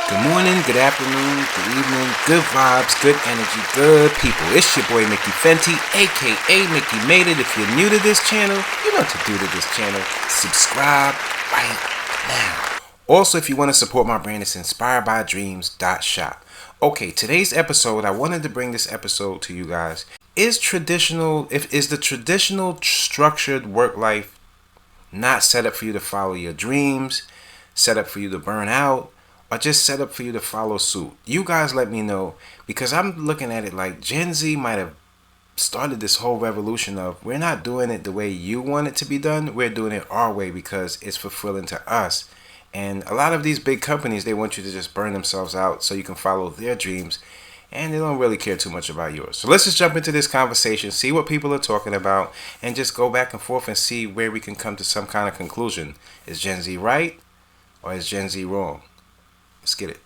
Good morning, good afternoon, good evening, good vibes, good energy, good people. It's your boy Mickey Fenty, aka Mickey Made It. If you're new to this channel, you know what to do to this channel. Subscribe right now. Also, if you want to support my brand, it's inspiredbydreams.shop. Okay, today's episode, I wanted to bring this episode to you guys. Is the traditional structured work life not set up for you to follow your dreams, set up for you to burn out, or just set up for you to follow suit? You guys let me know, because I'm looking at it like Gen Z might have started this whole revolution of we're not doing it the way you want it to be done, we're doing it our way because it's fulfilling to us. And a lot of these big companies, they want you to just burn themselves out so you can follow their dreams, and they don't really care too much about yours. So let's just jump into this conversation, see what people are talking about, and just go back and forth and see where we can come to some kind of conclusion. Is Gen Z right or is Gen Z wrong? Let's get it.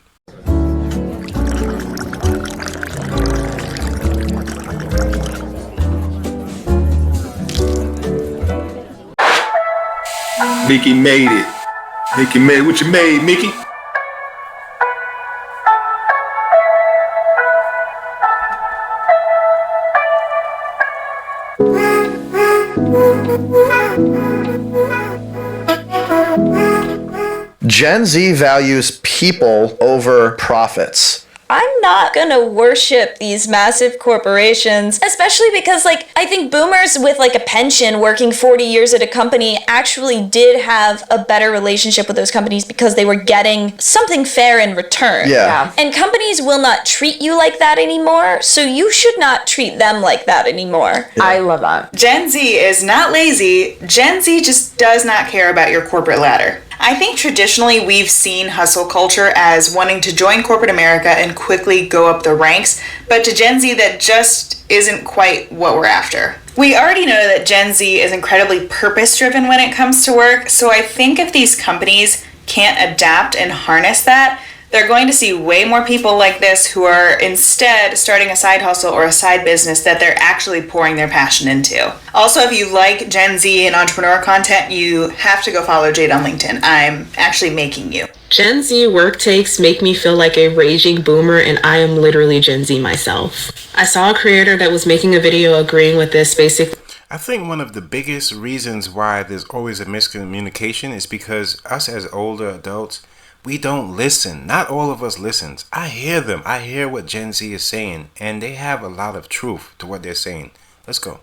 Mickey made it. Mickey made what you made, Mickey. Gen Z values people over profits. I'm not gonna worship these massive corporations, especially because, I think boomers with, a pension working 40 years at a company actually did have a better relationship with those companies because they were getting something fair in return. Yeah. And companies will not treat you like that anymore, so you should not treat them like that anymore. Yeah. I love that. Gen Z is not lazy. Gen Z just does not care about your corporate ladder. I think traditionally we've seen hustle culture as wanting to join corporate America and quickly go up the ranks, but to Gen Z that just isn't quite what we're after. We already know that Gen Z is incredibly purpose-driven when it comes to work, so I think if these companies can't adapt and harness that, they're going to see way more people like this who are instead starting a side hustle or a side business that they're actually pouring their passion into. Also, if you like Gen Z and entrepreneur content, you have to go follow Jade on LinkedIn. I'm actually making you. Gen Z work takes make me feel like a raging boomer, and I am literally Gen Z myself. I saw a creator that was making a video agreeing with this basically. I think one of the biggest reasons why there's always a miscommunication is because us as older adults, we don't listen. Not all of us listens. I hear them. I hear what Gen Z is saying, and they have a lot of truth to what they're saying. Let's go.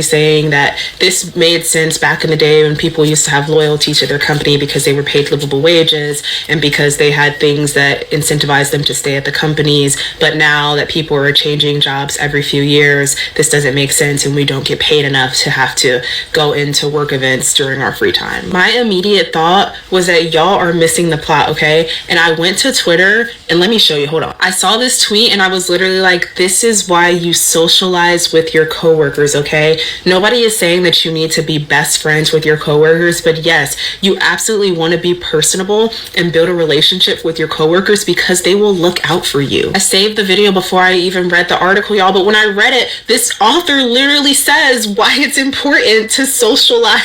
Saying that this made sense back in the day when people used to have loyalty to their company because they were paid livable wages and because they had things that incentivized them to stay at the companies. But now that people are changing jobs every few years, this doesn't make sense and we don't get paid enough to have to go into work events during our free time. My immediate thought was that y'all are missing the plot, okay? And I went to Twitter and let me show you, hold on. I saw this tweet and I was literally like, this is why you socialize with your coworkers, okay? Nobody is saying that you need to be best friends with your coworkers, but yes, you absolutely want to be personable and build a relationship with your coworkers because they will look out for you. I saved the video before I even read the article, y'all, but when I read it, this author literally says why it's important to socialize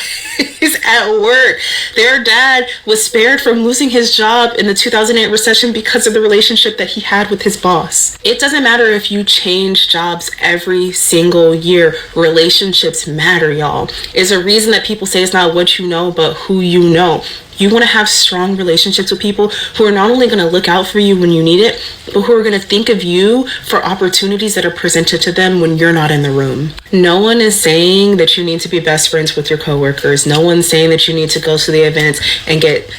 at work. Their dad was spared from losing his job in the 2008 recession because of the relationship that he had with his boss. It doesn't matter if you change jobs every single year. Relationships matter, y'all. There's a reason that people say it's not what you know, but who you know. You want to have strong relationships with people who are not only going to look out for you when you need it, but who are going to think of you for opportunities that are presented to them when you're not in the room. No one is saying that you need to be best friends with your coworkers. No one's saying that you need to go to the events and get,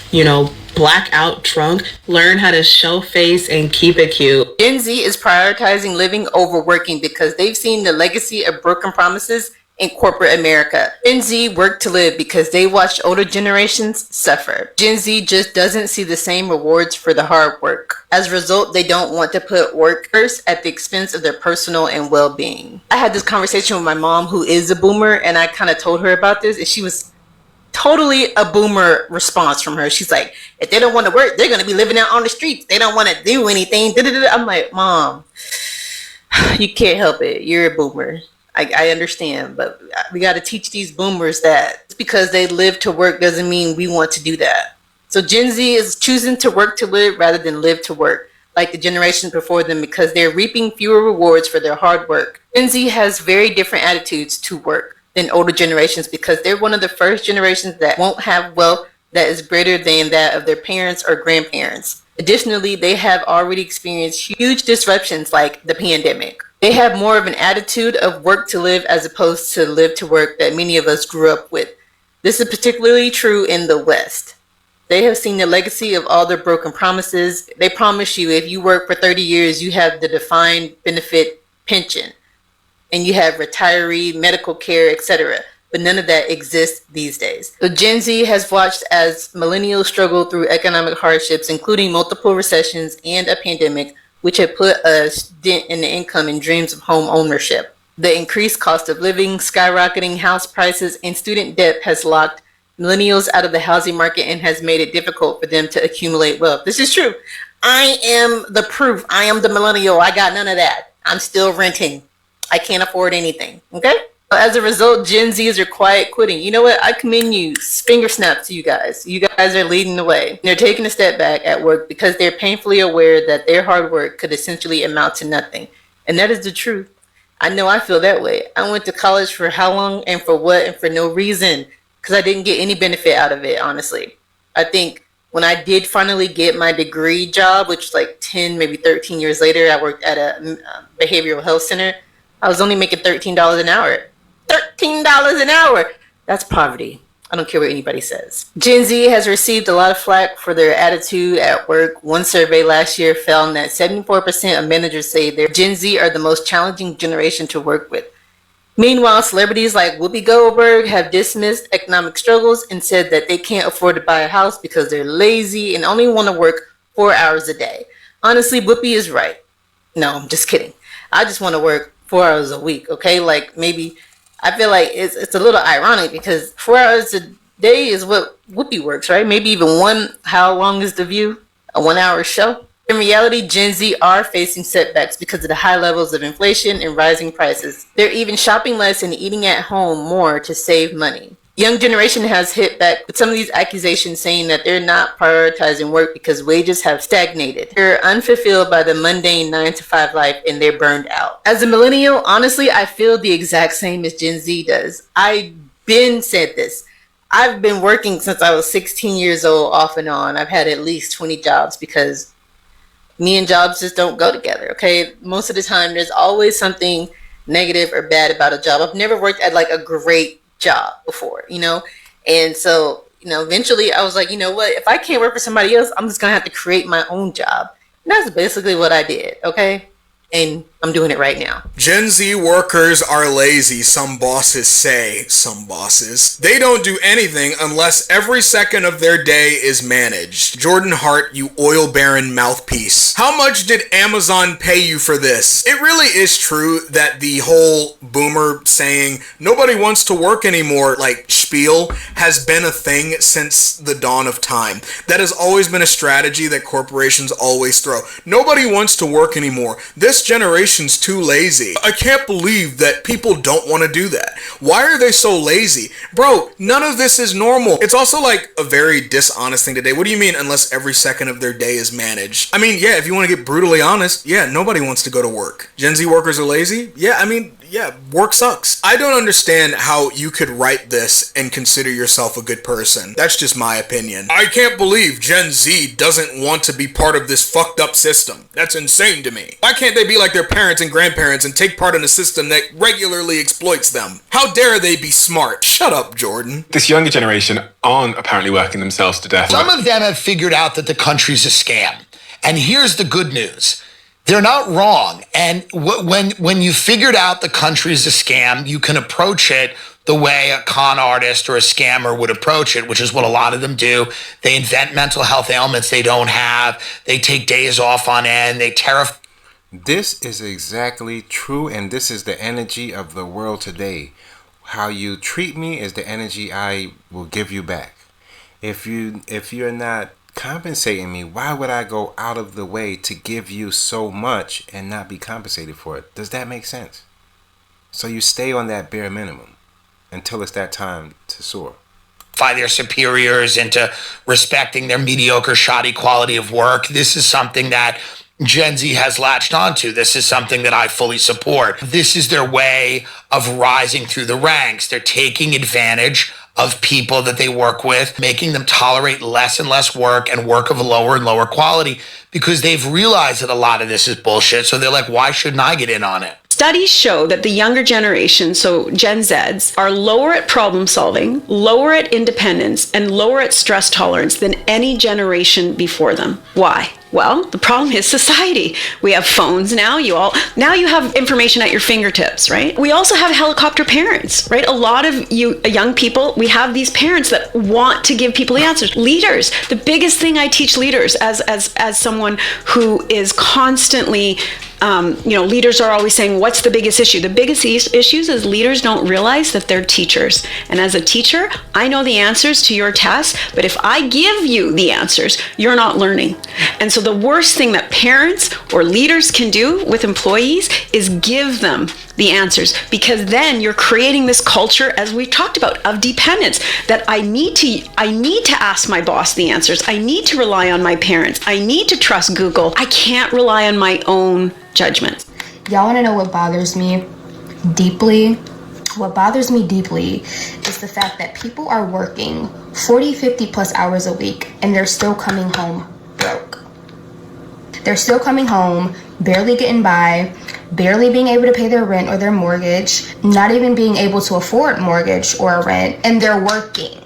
blackout drunk. Learn how to show face and keep it cute. Gen Z is prioritizing living over working because they've seen the legacy of broken promises in corporate America. Gen Z work to live because they watched older generations suffer. Gen Z just doesn't see the same rewards for the hard work. As a result, they don't want to put workers at the expense of their personal and well-being. I had this conversation with my mom, who is a boomer, and I kind of told her about this, and she was totally a boomer response from her. She's like, if they don't want to work, they're going to be living out on the streets. They don't want to do anything. I'm like, Mom, you can't help it. You're a boomer. I understand, but we got to teach these boomers that just because they live to work doesn't mean we want to do that. So Gen Z is choosing to work to live rather than live to work, like the generations before them, because they're reaping fewer rewards for their hard work. Gen Z has very different attitudes to work than older generations because they're one of the first generations that won't have wealth that is greater than that of their parents or grandparents. Additionally, they have already experienced huge disruptions like the pandemic. They have more of an attitude of work to live as opposed to live to work that many of us grew up with. This is particularly true in the West. They have seen the legacy of all their broken promises. They promise you if you work for 30 years, you have the defined benefit pension and you have retiree, medical care, etc. But none of that exists these days. So Gen Z has watched as millennials struggle through economic hardships, including multiple recessions and a pandemic, which have put a dent in the income and dreams of home ownership. The increased cost of living, skyrocketing house prices, and student debt has locked millennials out of the housing market and has made it difficult for them to accumulate wealth. This is true. I am the proof. I am the millennial. I got none of that. I'm still renting. I can't afford anything. Okay? As a result, Gen Zs are quiet quitting. You know what? I commend you. Finger snaps to you guys. You guys are leading the way. They're taking a step back at work because they're painfully aware that their hard work could essentially amount to nothing. And that is the truth. I know I feel that way. I went to college for how long and for what and for no reason because I didn't get any benefit out of it, honestly. I think when I did finally get my degree job, which was like 10, maybe 13 years later, I worked at a behavioral health center. I was only making $13 an hour. $13 an hour. That's poverty. I don't care what anybody says. Gen Z has received a lot of flack for their attitude at work. One survey last year found that 74% of managers say their Gen Z are the most challenging generation to work with. Meanwhile, celebrities like Whoopi Goldberg have dismissed economic struggles and said that they can't afford to buy a house because they're lazy and only want to work 4 hours a day. Honestly, Whoopi is right. No, I'm just kidding. I just want to work 4 hours a week, okay? Like maybe, I feel like it's a little ironic because 4 hours a day is what Whoopi works, right? Maybe even one, how long is The View? A 1 hour show? In reality, Gen Z are facing setbacks because of the high levels of inflation and rising prices. They're even shopping less and eating at home more to save money. Young generation has hit back with some of these accusations saying that they're not prioritizing work because wages have stagnated. They're unfulfilled by the mundane 9-to-5 life and they're burned out. As a millennial, honestly, I feel the exact same as Gen Z does. I've been said this. I've been working since I was 16 years old off and on. I've had at least 20 jobs because me and jobs just don't go together, okay? Most of the time, there's always something negative or bad about a job. I've never worked at like a great job before, you know? And so, you know, eventually I was like, you know what? If I can't work for somebody else, I'm just going to have to create my own job. And that's basically what I did, okay? And I'm doing it right now. Gen Z workers are lazy, some bosses say. Some bosses. They don't do anything unless every second of their day is managed. Jordan Hart, you oil baron mouthpiece. How much did Amazon pay you for this? It really is true that the whole boomer saying nobody wants to work anymore, like spiel, has been a thing since the dawn of time. That has always been a strategy that corporations always throw. Nobody wants to work anymore. This generation's too lazy. I can't believe that people don't want to do that. Why are they so lazy? Bro, none of this is normal. It's also like a very dishonest thing today. What do you mean unless every second of their day is managed? I mean, yeah, if you want to get brutally honest, yeah, nobody wants to go to work. Gen Z workers are lazy? Yeah, I mean, yeah, work sucks. I don't understand how you could write this and consider yourself a good person. That's just my opinion. I can't believe Gen Z doesn't want to be part of this fucked up system. That's insane to me. Why can't they be like their parents and grandparents and take part in a system that regularly exploits them? How dare they be smart? Shut up, Jordan. This younger generation aren't apparently working themselves to death. Some of them have figured out that the country's a scam. And here's the good news. They're not wrong. And when you figured out the country's a scam, you can approach it the way a con artist or a scammer would approach it, which is what a lot of them do. They invent mental health ailments they don't have. They take days off on end. They terrify. This is exactly true, and this is the energy of the world today. How you treat me is the energy I will give you back. If you're not compensating me, why would I go out of the way to give you so much and not be compensated for it? Does that make sense? So you stay on that bare minimum until it's that time to soar. their superiors into respecting their mediocre, shoddy quality of work. This is something that Gen Z has latched onto. This is something that I fully support. This is their way of rising through the ranks. They're taking advantage of people that they work with, making them tolerate less and less work and work of a lower and lower quality because they've realized that a lot of this is bullshit. So they're like, why shouldn't I get in on it? Studies show that the younger generation, so Gen Zs, are lower at problem solving, lower at independence, and lower at stress tolerance than any generation before them. Why? Well, the problem is society. We have phones now. Now you have information at your fingertips, right? We also have helicopter parents, right? A lot of you young people, we have these parents that want to give people the answers. Leaders, the biggest thing I teach leaders as someone who is constantly, leaders are always saying, what's the biggest issue? The biggest issues is leaders don't realize that they're teachers. And as a teacher, I know the answers to your tasks, but if I give you the answers, you're not learning. And so the worst thing that parents or leaders can do with employees is give them the answers, because then you're creating this culture, as we've talked about, of dependence, that I need to ask my boss the answers. I need to rely on my parents. I need to trust Google. I can't rely on my own judgment. Y'all want to know what bothers me deeply? What bothers me deeply is the fact that people are working 40, 50 plus hours a week and they're still coming home broke. They're still coming home, barely getting by, barely being able to pay their rent or their mortgage, not even being able to afford mortgage or rent, and they're working.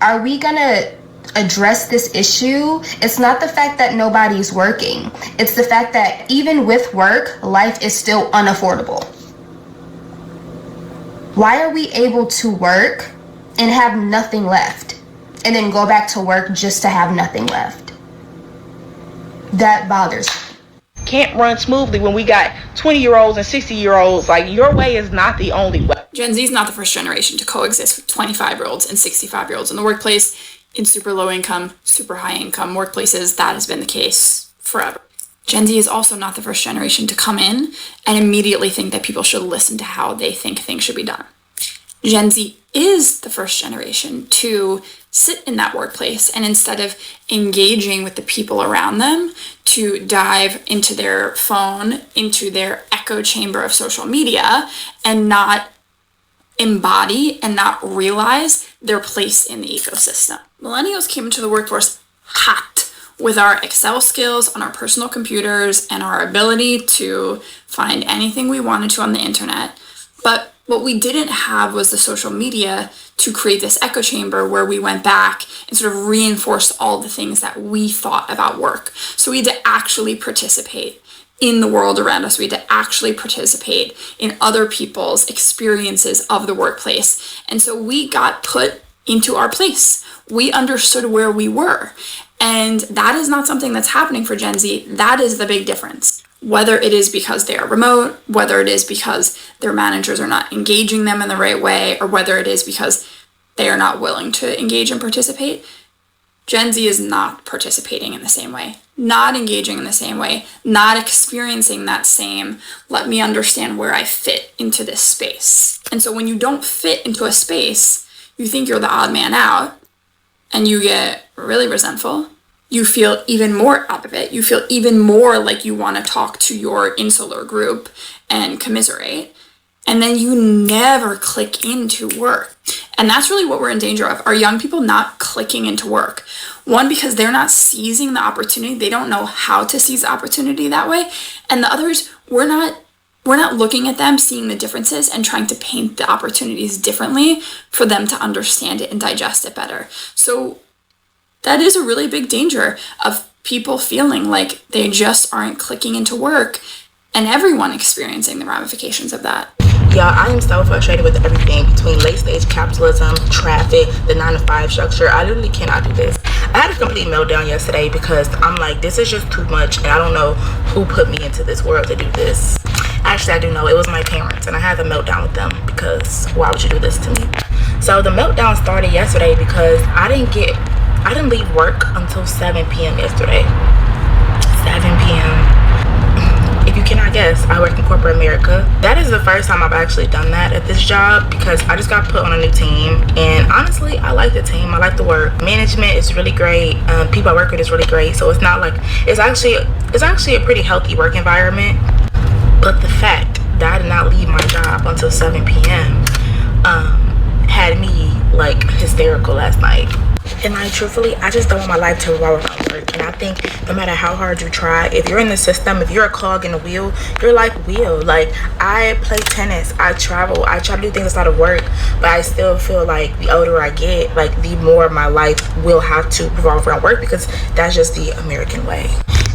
Are we gonna address this issue? It's not the fact that nobody's working. It's the fact that even with work, life is still unaffordable. Why are we able to work and have nothing left and then go back to work just to have nothing left? That bothers me. Can't run smoothly when we got 20-year-olds and 60-year-olds. Like, your way is not the only way. Gen Z is not the first generation to coexist with 25-year-olds and 65-year-olds in the workplace. In super low income, super high income workplaces, that has been the case forever. Gen Z is also not the first generation to come in and immediately think that people should listen to how they think things should be done. Gen Z is the first generation to sit in that workplace and instead of engaging with the people around them, to dive into their phone, into their echo chamber of social media, and not embody and not realize their place in the ecosystem. Millennials came into the workforce hot with our Excel skills on our personal computers and our ability to find anything we wanted to on the internet. But what we didn't have was the social media to create this echo chamber where we went back and sort of reinforced all the things that we thought about work. So we had to actually participate in the world around us. We had to actually participate in other people's experiences of the workplace. And so we got put into our place. We understood where we were. And that is not something that's happening for Gen Z. That is the big difference. Whether it is because they are remote, whether it is because their managers are not engaging them in the right way, or whether it is because they are not willing to engage and participate, Gen Z is not participating in the same way, not engaging in the same way, not experiencing that same, let me understand where I fit into this space. And so when you don't fit into a space, you think you're the odd man out, and you get really resentful. You feel even more out of it. You feel even more like you want to talk to your insular group and commiserate. And then you never click into work. And that's really what we're in danger of. Are young people not clicking into work? One, because they're not seizing the opportunity. They don't know how to seize the opportunity that way. And the others, we're not looking at them, seeing the differences, and trying to paint the opportunities differently for them to understand it and digest it better. So that is a really big danger of people feeling like they just aren't clicking into work, and everyone experiencing the ramifications of that. Y'all, I am so frustrated with everything between late-stage capitalism, traffic, the 9-to-5 structure. I literally cannot do this. I had a complete meltdown yesterday because I'm like, this is just too much, and I don't know who put me into this world to do this. Actually, I do know. It was my parents, and I had a meltdown with them because why would you do this to me? So the meltdown started yesterday because I didn't leave work until 7 p.m. yesterday. 7 p.m. If you You cannot guess, I work in corporate America. That is the first time I've actually done that at this job because I just got put on a new team, and honestly, I like the team. I like the work. Management is really great. People I work with is really great. So it's not like it's actually a pretty healthy work environment. But the fact that I did not leave my job until 7 p.m. Had me like hysterical last night. And like truthfully, I just don't want my life to revolve around work. And I think no matter how hard you try, if you're in the system, if you're a cog in the wheel, your life will. Like, I play tennis, I travel, I try to do things outside of work, but I still feel like the older I get, like the more my life will have to revolve around work because that's just the American way.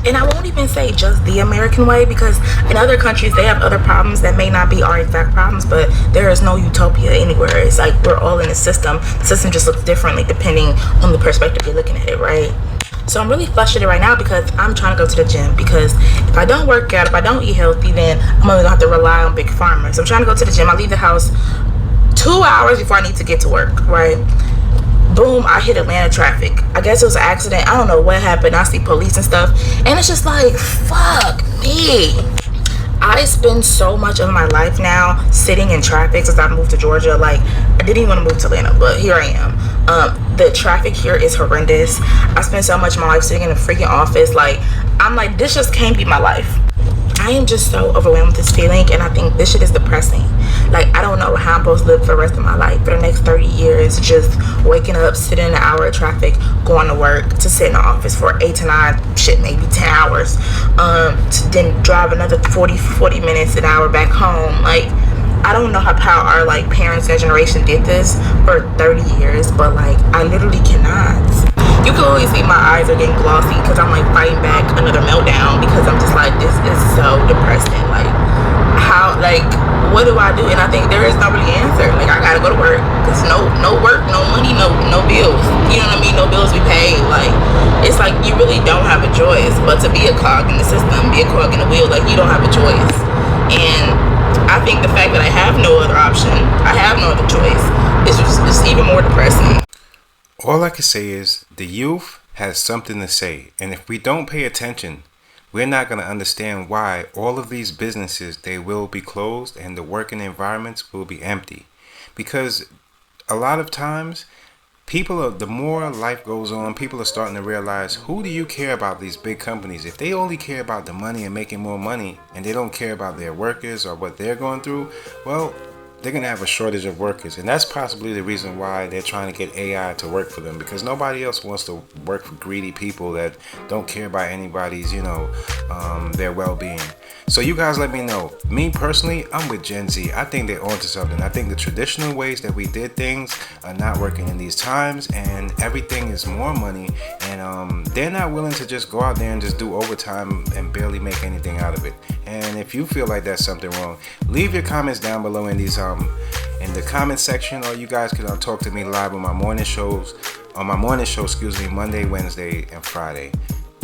And I won't even say just the American way because in other countries they have other problems that may not be our exact problems, but there is no utopia anywhere. It's like we're all in a system. The system just looks differently depending on the perspective you're looking at it, right? So I'm really frustrated right now because I'm trying to go to the gym because if I don't work out, if I don't eat healthy, then I'm only gonna have to rely on Big Pharma. So I'm trying to go to the gym. I leave the house 2 hours before I need to get to work, right? Boom, I hit Atlanta traffic. I guess it was an accident. I don't know what happened. I see police and stuff. And it's just like, fuck me. I spend so much of my life now sitting in traffic since I moved to Georgia. Like, I didn't even want to move to Atlanta, but here I am. The traffic here is horrendous. I spend so much of my life sitting in a freaking office. Like, I'm like, this just can't be my life. I am just so overwhelmed with this feeling, and I think this shit is depressing. Like, I don't know how I'm supposed to live for the rest of my life for the next 30 years, just waking up, sitting in an hour of traffic, going to work, to sit in the office for 8 to 9, shit, maybe 10 hours, to then drive another 40 minutes, an hour back home. Like, I don't know how our, like, parents and generation did this for 30 years, but, like, I literally cannot. You can always see my eyes are getting glossy because I'm like fighting back another meltdown because I'm just like, this is so depressing. Like, how, like, what do I do? And I think there is no really answer. Like, I gotta go to work because no work, no money, no bills. You know what I mean? No bills we pay. Like, it's like you really don't have a choice but to be a cog in the system, be a cog in the wheel. Like, you don't have a choice. And I think the fact that I have no other option, I have no other choice, is just even more depressing. All I can say is the youth has something to say, and if we don't pay attention, we're not going to understand why all of these businesses, they will be closed and the working environments will be empty. Because a lot of times, the more life goes on, people are starting to realize, who do you care about these big companies? If they only care about the money and making more money, and they don't care about their workers or what they're going through, well, they're going to have a shortage of workers. And that's possibly the reason why they're trying to get AI to work for them, because nobody else wants to work for greedy people that don't care about anybody's, their well-being. So you guys let me know. Me personally, I'm with Gen Z. I think they're onto something. I think the traditional ways that we did things are not working in these times, and everything is more money, and they're not willing to just go out there and just do overtime and barely make anything out of it. And if you feel like that's something wrong, leave your comments down below in these in the comment section, or you guys can talk to me live on my morning show, Monday, Wednesday, and Friday,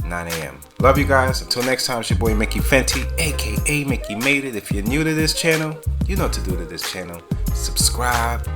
9 a.m. Love you guys. Until next time, it's your boy Mickey Fenty, aka Mickey Made It. If you're new to this channel, you know what to do to this channel. Subscribe,